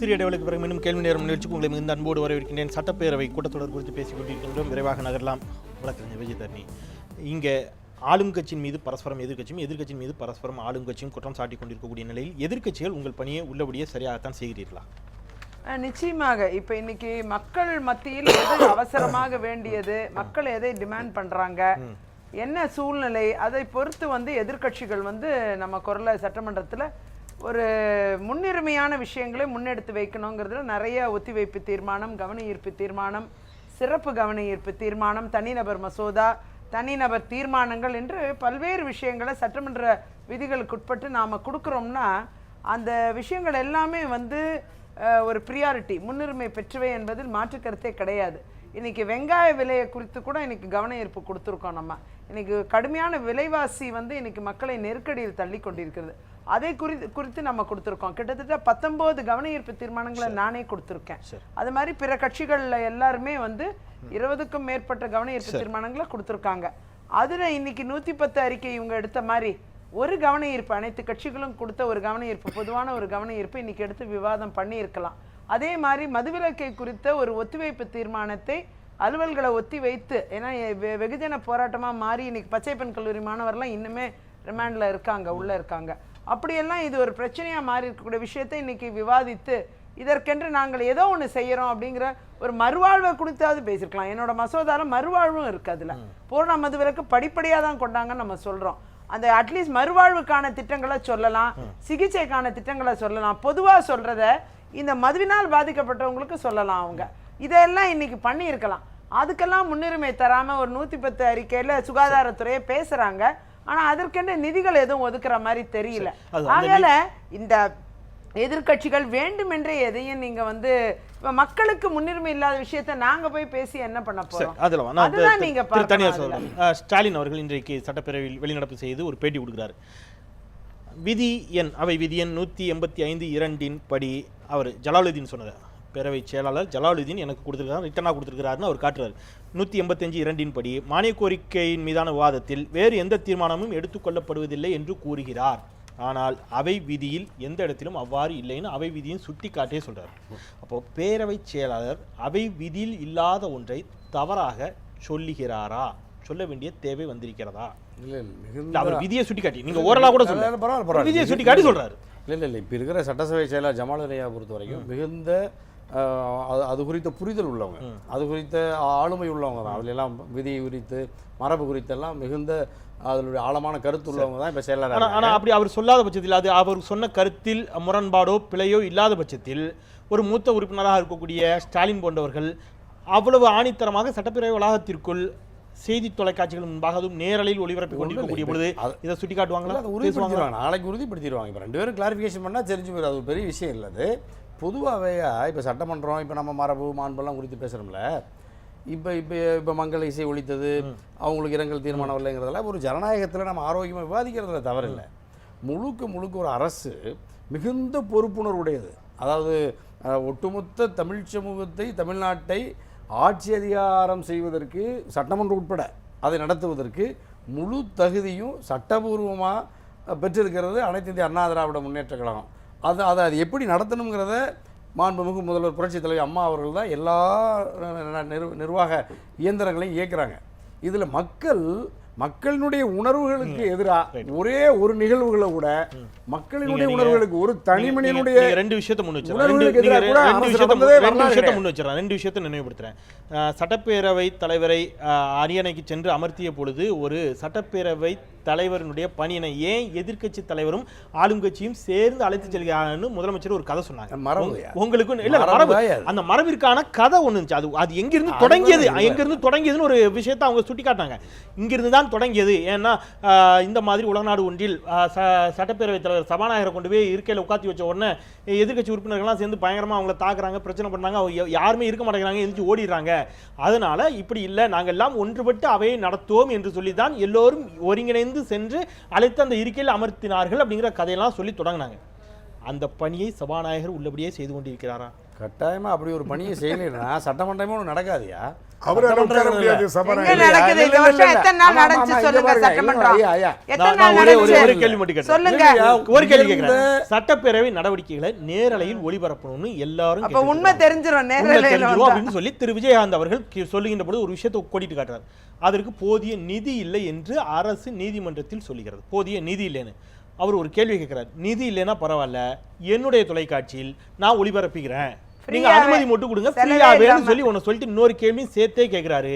சிறிய இடைவெளிக்கு பிறகு மீண்டும் கேள்வி நேரம் நிகழ்ச்சிக்கு உங்களை மிகுந்த அன்போடு வரவேற்கின்றேன். சட்டப்பேரவை கூட்டத்தொடர் குறித்து பேசிக் கொண்டிருக்கின்றோம். விரைவாக நகரலாம். வழக்கறிஞர் விஜயதரணி, இங்கே ஆளும் கட்சியின் மீது பரஸ்பரம் எதிர்க்கட்சியும், எதிர்க்கட்சியின் மீது பரஸ்பரம் ஆளும் கட்சியும் குற்றம் சாட்டி கொண்டிருக்கக்கூடிய நிலையில் எதிர்க்கட்சிகள் உங்கள் பணியை உள்ளபடியே சரியாகத்தான் செய்கிறீர்களா? நிச்சயமாக. இப்ப இன்னைக்கு மக்கள் மத்தியில் எது அவசரமாக வேண்டியது, மக்கள் எதை டிமாண்ட் பண்றாங்க, என்ன சூழ்நிலை, அதை பொறுத்து எதிர்க்கட்சிகள் நம்ம குரல சட்டமன்றத்தில் ஒரு முன்னுரிமையான விஷயங்களை முன்னெடுத்து வைக்கணுங்கிறதுல நிறைய ஒத்திவைப்பு தீர்மானம், கவன ஈர்ப்பு தீர்மானம், சிறப்பு கவன ஈர்ப்பு தீர்மானம், தனிநபர் மசோதா, தனிநபர் தீர்மானங்கள் என்று பல்வேறு விஷயங்களை சட்டமன்ற விதிகளுக்கு உட்பட்டு நாம் கொடுக்குறோம்னா அந்த விஷயங்கள் எல்லாமே ஒரு ப்ரியாரிட்டி, முன்னுரிமை பெற்றவை என்பதில் மாற்று கருத்தே கிடையாது. இன்னைக்கு வெங்காய விலையை குறித்து கூட இன்னைக்கு கவன ஈர்ப்பு கொடுத்துருக்கோம். நம்ம இன்னைக்கு கடுமையான விலைவாசி இன்னைக்கு மக்களை நெருக்கடியில் தள்ளி கொண்டிருக்கிறது. அதை குறித்து நம்ம கொடுத்துருக்கோம். கிட்டத்தட்ட 19 கவன ஈர்ப்பு தீர்மானங்களை நானே கொடுத்துருக்கேன். அது மாதிரி பிற கட்சிகள்ல எல்லாருமே 20க்கும் மேற்பட்ட கவன ஈர்ப்பு தீர்மானங்களை கொடுத்துருக்காங்க. அதுல இன்னைக்கு 110 அறிக்கை இவங்க எடுத்த மாதிரி ஒரு கவன ஈர்ப்பு, அனைத்து கட்சிகளும் கொடுத்த ஒரு கவன ஈர்ப்பு, பொதுவான ஒரு கவன ஈர்ப்பு இன்னைக்கு எடுத்து விவாதம் பண்ணி இருக்கலாம். அதே மாதிரி மதுவிலக்கை குறித்த ஒரு ஒத்திவைப்பு தீர்மானத்தை அலுவல்களை ஒத்தி வைத்து, ஏன்னா வெகுஜன போராட்டமா மாறி இன்னைக்கு பச்சைப்பன் கல்லூரி மாணவர்லாம் இன்னுமே ரிமாண்ட்ல இருக்காங்க, உள்ள இருக்காங்க. அப்படியெல்லாம் இது ஒரு பிரச்சனையா மாறி இருக்கக்கூடிய விஷயத்தை இன்னைக்கு விவாதித்து இதற்கென்று நாங்கள் ஏதோ ஒன்று செய்யறோம் அப்படிங்கிற ஒரு மறுவாழ்வை கொடுத்தாவது பேசிருக்கலாம். என்னோட மசோதால மறுவாழ்வும் இருக்கு. அதுல பூரண மதுவிலக்கு படிப்படியா தான் கொண்டாங்கன்னு நம்ம சொல்றோம். அந்த அட்லீஸ்ட் மறுவாழ்வுக்கான திட்டங்களை சொல்லலாம், சிகிச்சைக்கான திட்டங்களை சொல்லலாம். பொதுவா சொல்றத இந்த மதுவினால் பாதிக்கப்பட்டவங்களுக்கு சொல்லலாம். அவங்க இதெல்லாம் இன்னைக்கு பண்ணி இருக்கலாம். அதுக்கெல்லாம் முன்னுரிமை தராம ஒரு 110 அறிக்கையில சுகாதாரத்துறையை பேசுறாங்க. ஆனா அதற்கென்று நிதிகள் எதுவும் ஒதுக்குற மாதிரி தெரியல. அதனால இந்த எதிர்கட்சிகள் வேண்டுமென்றே எதையும் நீங்க இப்ப மக்களுக்கு முன்னுரிமை இல்லாத விஷயத்தை நாங்க போய் பேசி என்ன பண்ண போறோம்? அதுதான் நீங்க ஸ்டாலின் அவர்கள் இன்றைக்கு சட்டப்பேரவையில் வெளிநடப்பு செய்து ஒரு பேட்டி கொடுக்கிறார். அவை விதி எண் 185(2) படி அவர் ஜலாலுதீன் சொன்னது, பேரவை செயலாளர் ஜலாலுதீன் எனக்கு கொடுத்திருக்காரு, ரிட்டனா கொடுத்திருக்கிறாருன்னு அவர் காட்டுறாரு. 185(2) படி மானிய கோரிக்கையின் மீதான விவாதத்தில் வேறு எந்த தீர்மானமும் எடுத்துக்கொள்ளப்படுவதில்லை என்று கூறுகிறார். ஆனால் அவை விதியில் எந்த இடத்திலும் அவ்வாறு இல்லைன்னு அவை விதியும் சுட்டி காட்டே சொல்றார். அப்போ பேரவை செயலாளர் அவை விதியில் இல்லாத ஒன்றை தவறாக சொல்லுகிறாரா? சொல்ல வேண்டிய தேவை வந்திருக்கிறதா? அவர் விதியை சுட்டி காட்டி, நீங்க ஓரளவு கூட சொல்ல விதியை சுட்டி காட்டி சொல்றாரு. இல்லை இப்போ இருக்கிற சட்டசபை செயலாளர் ஜமாலுதீனை பொறுத்த வரைக்கும் மிகுந்த அது குறித்த புரிதல் உள்ளவங்க, அது குறித்த ஆளுமை உள்ளவங்க தான். அதுலாம் விதி குறித்து மரபு குறித்தெல்லாம் மிகுந்த அதனுடைய ஆழமான கருத்து உள்ளவங்க தான் இப்போ செயலாளர். ஆனால் அப்படி அவர் சொல்லாத பட்சத்தில், அது அவர் சொன்ன கருத்தில் முரண்பாடோ பிழையோ இல்லாத பட்சத்தில் ஒரு மூத்த உறுப்பினராக இருக்கக்கூடிய ஸ்டாலின் போன்றவர்கள் அவ்வளவு ஆணித்தரமாக சட்டப்பேரவை வளாகத்திற்குள் செய்தி தொலைக்காட்சிகள் முன்பாக அதுவும் நேரலையில் ஒளிபரப்பி கொண்டிருக்கக்கூடிய பொழுது இதை சுட்டி காட்டுவாங்களா? உறுதிப்படுத்திடுவாங்க, நாளைக்கு உறுதிப்படுத்திடுவாங்க. இப்போ 2 பேரும் கிளாரிஃபிகேஷன் பண்ணால் தெரிஞ்சு போயிடும். அது ஒரு பெரிய விஷயம் இல்லை. அது பொதுவாகவே இப்போ சட்டமன்றம், இப்போ நம்ம மரபு மாண்பெல்லாம் குறித்து பேசுகிறோம்ல, இப்போ மங்கள இசை ஒழித்தது, அவங்களுக்கு இரங்கல் தீர்மானம் இல்லைங்கிறதெல்லாம் ஒரு ஜனநாயகத்தில் நம்ம ஆரோக்கியமாக விவாதிக்கிறதுல தவறில்லை. முழுக்க ஒரு அரசு மிகுந்த பொறுப்புணர்வுடையது. அதாவது ஒட்டுமொத்த தமிழ் சமூகத்தை, தமிழ்நாட்டை ஆட்சி அதிகாரம் செய்வதற்கு, சட்டமன்றம் உட்பட அதை நடத்துவதற்கு முழு தகுதியும் சட்டபூர்வமாக பெற்றிருக்கிறது அனைத்து இந்திய அண்ணா திராவிட முன்னேற்ற கழகம். அதை எப்படி நடத்தணுங்கிறத மாண்புமிகு முதல்வர் புரட்சி தலைவர் அம்மா அவர்கள் தான் எல்லா நிர்வாக இயந்திரங்களையும் இயக்குறாங்க. இதில் மக்களினுடைய உணர்வுகளுக்கு எதிராக ஒரே ஒரு நிகழ்வுகளை கூட மக்களினுடைய உணர்வுகளுக்கு ஒரு தனிமனிதனுடைய ரெண்டு விஷயத்தை முன் வச்சுறேன். நினைவுபடுத்துறேன். சட்டப்பேரவை தலைவரை அரியணைக்கு சென்று அமர்த்திய பொழுது ஒரு சட்டப்பேரவை தலைவரினுடைய பணியினை ஏன் எதிர்க்கட்சி தலைவரும் ஆளும் கட்சியும் சேர்ந்து அழைத்து செல்கிறான்னு முதலமைச்சர் ஒரு கதை சொன்னாங்க. உங்களுக்கு இல்ல மரபு, அந்த மரபிற்கான கதை ஒண்ணு. அது எங்கிருந்து தொடங்கியதுன்னு ஒரு விஷயத்தை அவங்க சுட்டி காட்டினாங்க. இங்கிருந்து தான் தொடங்கியது. ஏன்னா இந்த மாதிரி உலகநாடு ஒன்றில் சட்டப்பேரவை தலைவர் சபாநாயகரை கொண்டு போய் இருக்கையில் உட்காத்தி வச்ச உடனே எதிர்க்கட்சி உறுப்பினர்கள்லாம் சேர்ந்து பயங்கரமா அவங்களை தாக்குறாங்க, பிரச்சனை பண்ணாங்க, யாருமே இருக்க மாட்டேங்கிறாங்க, எந்திரிச்சு ஓடிடுறாங்க. அதனால இப்படி இல்லை, நாங்கள் எல்லாம் ஒன்றுபட்டு அவையை நடத்துவோம் என்று சொல்லிதான் எல்லோரும் ஒருங்கிணைந்து சென்று அழைத்து அந்த இருக்கையில் அமர்த்தினார்கள் அப்படிங்கிற கதையெல்லாம் சொல்லி தொடங்கினாங்க. அந்த பணியை சபாநாயகர் உள்ளபடியே செய்து கொண்டிருக்கிறாரா? கட்டாயமா அப்படி ஒரு பணியை செய்யலைன்னா சட்டமன்றமே ஒன்றும் நடக்காதியா? அவரு உட்கார முடியாது எங்க சபாநாயகர். நடக்குது இந்த வருஷம் எத்தனை நாள் நடந்துச்சு சொல்லுங்க சட்டமன்றம் எத்தனை நான் நாள் ஒரே நடந்துச்சு கேள்வி மட்டும் கேட்டேன். சொல்லுங்க ஒரு கேள்வி கேட்கிறேன். சட்டப்பேரவை நடவடிக்கைகளை நேரலையில் ஒளிபரப்பணும்னு எல்லாரும் அப்ப உண்மை தெரிஞ்சிரும் உண்மை நேரலையில தெரிஞ்சிரும் வந்தா. அப்படின்னு சொல்லி திரு விஜயகாந்த் அவர்கள் சொல்லுகின்ற பொழுது ஒரு விஷயத்தை கோடிட்டு காட்டுறார். அதற்கு போதிய நிதி இல்லை என்று அரசு நீதிமன்றத்தில் சொல்லுகிறது. போதிய நிதி இல்லைன்னு அவர் ஒரு கேள்வி கேட்கிறார். நிதி இல்லைன்னா பரவாயில்ல, என்னுடைய தொலைக்காட்சியில் நான் ஒளிபரப்புகிறேன், நீங்க அனுமதி மட்டும் கொடுங்க, ஃப்ரீயா வேணும்னு சொல்லி ஒன்னு சொல்லிட்டு இன்னொரு கேள்வியும் சேர்த்தே கேட்கிறாரு.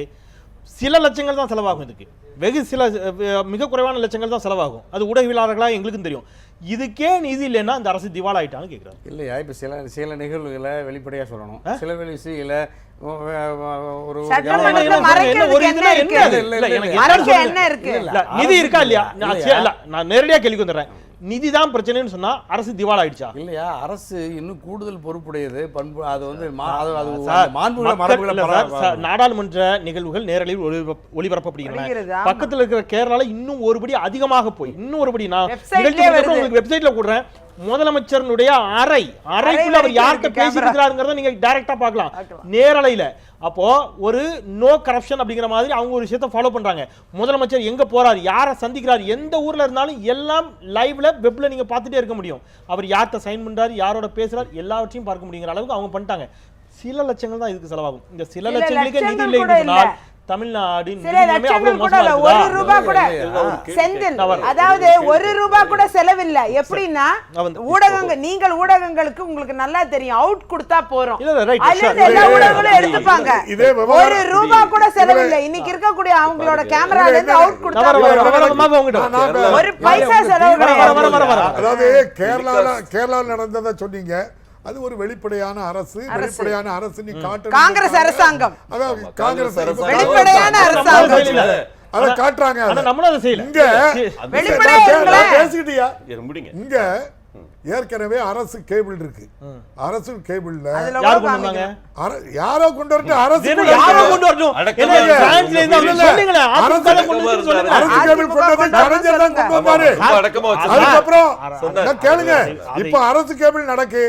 சில லட்சங்கள் தான் செலவாகும் இதுக்கு, வெகு சில மிக குறைவான லட்சங்கள் தான் செலவாகும். அது ஊடகவியலாளர்களா எங்களுக்கும் தெரியும். இதுக்கே நிதி இல்லைன்னா அந்த அரசு திவால் ஆயிட்டான்னு கேட்கிறாரு. இல்லையா? இப்போ சில நிகழ்வுகளை வெளிப்படையா சொல்லணும், சில விஷயங்களை ஒரு நிதி இருக்கா இல்லையா? நான் நேரடியா கேள்வி வந்துடுறேன். நிதி தான் பிரச்சனைன்னு சொன்னா அரசு திவால் ஆயிடுச்சா? இல்லையா? அரசு இன்னும் கூடுதல் பொறுப்புடையது, பண்பு, அது வந்து நாடாளுமன்ற நிகழ்வுகள் நேரலையில் ஒளிபரப்பப்படுகின்றன. பக்கத்துல இருக்கிற கேரளால இன்னும் ஒருபடி அதிகமாக போய் இன்னும் ஒருபடி நான் உங்களுக்கு வெப்சைட்ல கூடுறேன். முதலமைச்சருடைய அறைக்குள்ள அவர் யார்கிட்ட பேசியிருக்கிறாருங்கிறத நீங்க டைரக்டா பார்க்கலாம் நேரலையில. அப்போ ஒரு நோ கரப்ஷன் அப்படிங்கிற மாதிரி அவங்க ஒரு விஷயத்தை ஃபாலோ பண்றாங்க. முதலமைச்சர் எங்க போறாரு, யாரை சந்திக்கிறார், எந்த ஊர்ல இருந்தாலும் எல்லாம் லைவ்ல வெப்ல நீங்க பார்த்துட்டே இருக்க முடியும். அவர் யார்கிட்ட சைன் பண்றாரு, யாரோட பேசுறாரு, எல்லாவற்றையும் பார்க்க முடியுங்கிற அளவுக்கு அவங்க பண்ணிட்டாங்க. சில லட்சங்கள் தான் இதுக்கு செலவாகும். இந்த சில லட்சங்களுக்கு நிதி இல்லை. தமிழ்நாடு ஒரு ரூபாய் கூட செந்தில், அதாவது ஒரு ரூபாய் கூட செலவில்லை. எப்படின்னா ஊடகங்கள், நீங்கள் ஊடகங்களுக்கு உங்களுக்கு நல்லா தெரியும், அவுட் கொடுத்தா போறோம், எல்லா ஊடகங்களும் எடுத்துப்பாங்க. ஒரு ரூபாய் கூட செலவில்லை. இன்னைக்கு இருக்கக்கூடிய அவங்களோட கேமரால இருந்து அவுட் கொடுத்தா ஒரு பைசா செலவு கிடையாது. அதாவது கேரளால நடந்ததை சொன்னீங்க, அது ஒரு வெளிப்படையான அரசு, வெளிப்படையான அரசு நீ காட்டு காங்கிரஸ் அரசாங்கம், அதாவது காங்கிரஸ் வெளிப்படையான அரசாங்கம் அத காட்டுறாங்க. நம்மளும் அதை செய்யல. இங்க வெளிப்படையா பேசிக்கிட்டியா? இங்க ஏற்கனவே அரசு கேபிள் இருக்கு. அரசு கேபிள்ல யாரோ கொண்டு வரட்டு அரசு கேபிள் கொண்டு வந்தாரு. அதுக்கப்புறம் கேளுங்க, இப்ப அரசு கேபிள் நடக்கு.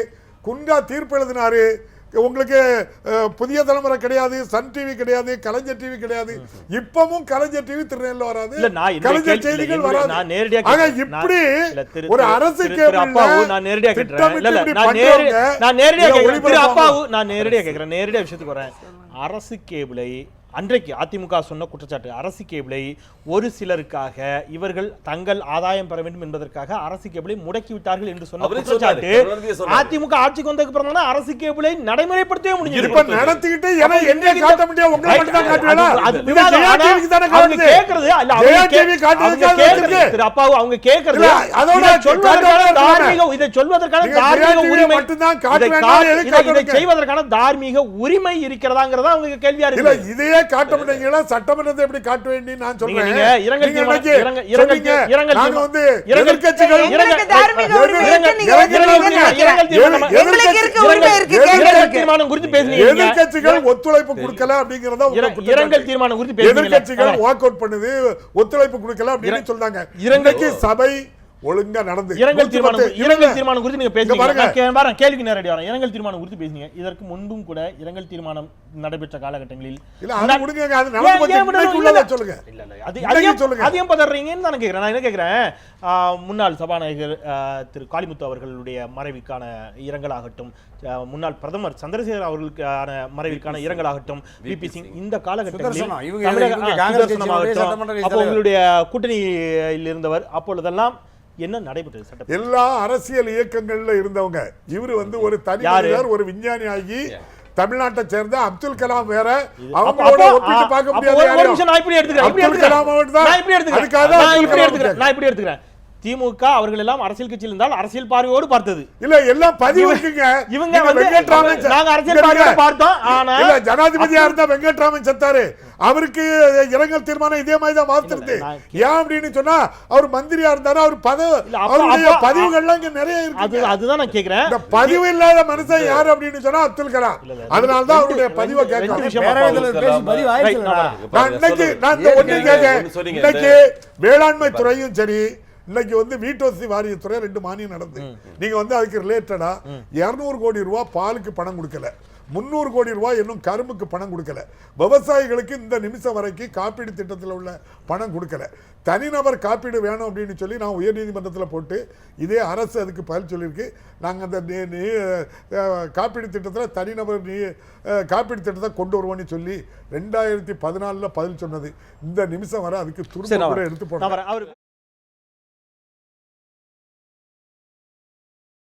குண்டா தீர்ப்பு எழுதினாரு. உங்களுக்கு புதிய தலைமுறை கிடையாது, சன் டிவி கிடையாது, கலைஞர் டிவி கிடையாது. இப்பவும் கலைஞர் டிவி திருநெல்வேலியில் வராது, கலைஞர் செய்திகள் வராது. ஆக இப்படி ஒரு அரசு கேபிள் நான் நேரடியா கேட்கிறேன். நேரடியா விஷயத்துக்கு வரேன். அரசு கேபிளை அன்றைக்கு அதிமுக சொன்ன குற்றச்சாட்டு, அரசு கேபிளை ஒரு சிலருக்காக இவர்கள் தங்கள் ஆதாயம் பெற வேண்டும் என்பதற்காக அரசு கேபிளை முடக்கி விட்டார்கள் என்று சொன்ன குற்றச்சாட்டு அதிமுக ஆட்சிக்கு வந்ததுக்கு அப்புறம் அரசு கேபிளை நடைமுறைப்படுத்தவே முடிஞ்சது. இப்ப நடத்திக்கிட்டு என்ன காட்ட முடியாது, உங்களை மட்டும் தான் காட்டுவேனா? அவங்க கேக்குறது அல்ல, அப்பாவு அவங்க கேக்குறது இதை சொல்வதற்கான தார்மீக உரிமை, இதை செய்வதற்கான தார்மீக உரிமை இருக்கிறதாங்கிறதா அவங்க கேள்வியா இருக்கு. இதையே காட்ட முடியுங்களா? சட்டமன்றத்தை எப்படி காட்ட வேண்டும் நான் சொல்றேன். எதிர்கட்சிகள் ஒத்துழைப்பு கொடுக்கல அப்படிங்கறத இரங்கல் தீர்மானம் குறித்து எதிர்கட்சிகள் வாக் அவுட் பண்ணுது, ஒத்துழைப்பு கொடுக்கல அப்படின்னு சொல்றாங்க. இரங்கல் சபை ஒழுங்கா நடந்து இரங்கல் தீர்மானம் குறித்து நீங்க பேசுறீங்க. கேள்வி நேரடி வரேன். இரங்கல் தீர்மானம் குறித்து பேசுனீங்க. இதற்கு முன்பும் கூட இரங்கல் தீர்மானம் நடைபெற்ற காலகட்டங்களில் அதையும் பதறீங்கன்னு நான் கேட்கிறேன். நான் என்ன கேட்கிறேன், முன்னாள் சபாநாயகர் திரு காளிமுத்து அவர்களுடைய மறைவுக்கான இரங்கலாகட்டும், முன்னாள் பிரதமர் சந்திரசேகர் அவர்களுக்கான மறைவிற்கான இரங்கலாகட்டும், விபி சிங், இந்த காலகட்டங்களில் அப்போ உங்களுடைய கூட்டணியில் இருந்தவர், அப்பொழுதெல்லாம் என்ன நடைபெற்றது? சட்டம் எல்லா அரசியல் இயக்கங்கள்ல இருந்தவங்க. இவரு ஒரு தனியார், ஒரு விஞ்ஞானி ஆகி தமிழ்நாட்டை சேர்ந்த அப்துல் கலாம் வேற, அவங்களோட ஒப்பிட்டு பார்க்க முடியாது. திமுக அவர்கள் எல்லாம் அரசியல் கட்சியில் இருந்தால் அரசியல் பார்வையோடு பார்த்தது இல்ல, எல்லாம் பதிவு இருக்குங்க. இவங்க நாங்க அரசியல் பார்வையோடு பார்த்தோம். ஆனா ஜனாதிபதியா இருந்தா வெங்கட்ராமன் செத்தாரு, அவருக்கு இரங்கல் தீர்மானம் இதே மாதிரி தான் மாத்துறது. ஏன் அப்படின்னு சொன்னா அவர் மந்திரியா இருந்தாரு, அவர் பதிவுகள்லாம் இங்க நிறைய இருக்கு. அதுதான் நான் கேக்குறேன். இந்த பதிவு இல்லாத மனுஷன் யாரு அப்படின்னு சொன்னா அப்துல் கலாம். அதனாலதான் அவருடைய பதிவை கேட்கறேன். இன்னைக்கு வேளாண்மை துறையும் சரி, இன்னைக்கு வந்து வீட்டுவசதி வாரியத்துறை 2 மானியம் நடந்து நீங்க வந்து அதுக்கு ரிலேட்டடா 200 கோடி ரூபாய் பாலுக்கு பணம் கொடுக்கல, 300 கோடி ரூபாய் இன்னும் கரும்புக்கு பணம் கொடுக்கல, விவசாயிகளுக்கு இந்த நிமிஷம் வரைக்கும் காப்பீடு திட்டத்தில் உள்ள பணம் கொடுக்கல. தனிநபர் காப்பீடு வேணும் அப்படின்னு சொல்லி நான் உயர்நீதிமன்றத்தில் போட்டு இதே அரசு அதுக்கு பதில் சொல்லியிருக்கு. நாங்கள் அந்த காப்பீடு திட்டத்தில் தனிநபர் காப்பீடு திட்டத்தை கொண்டு வருவோம்னு சொல்லி 2014 பதில் சொன்னது. இந்த நிமிஷம் வரை அதுக்கு துரும்ப கூட எடுத்து போட்டோம்.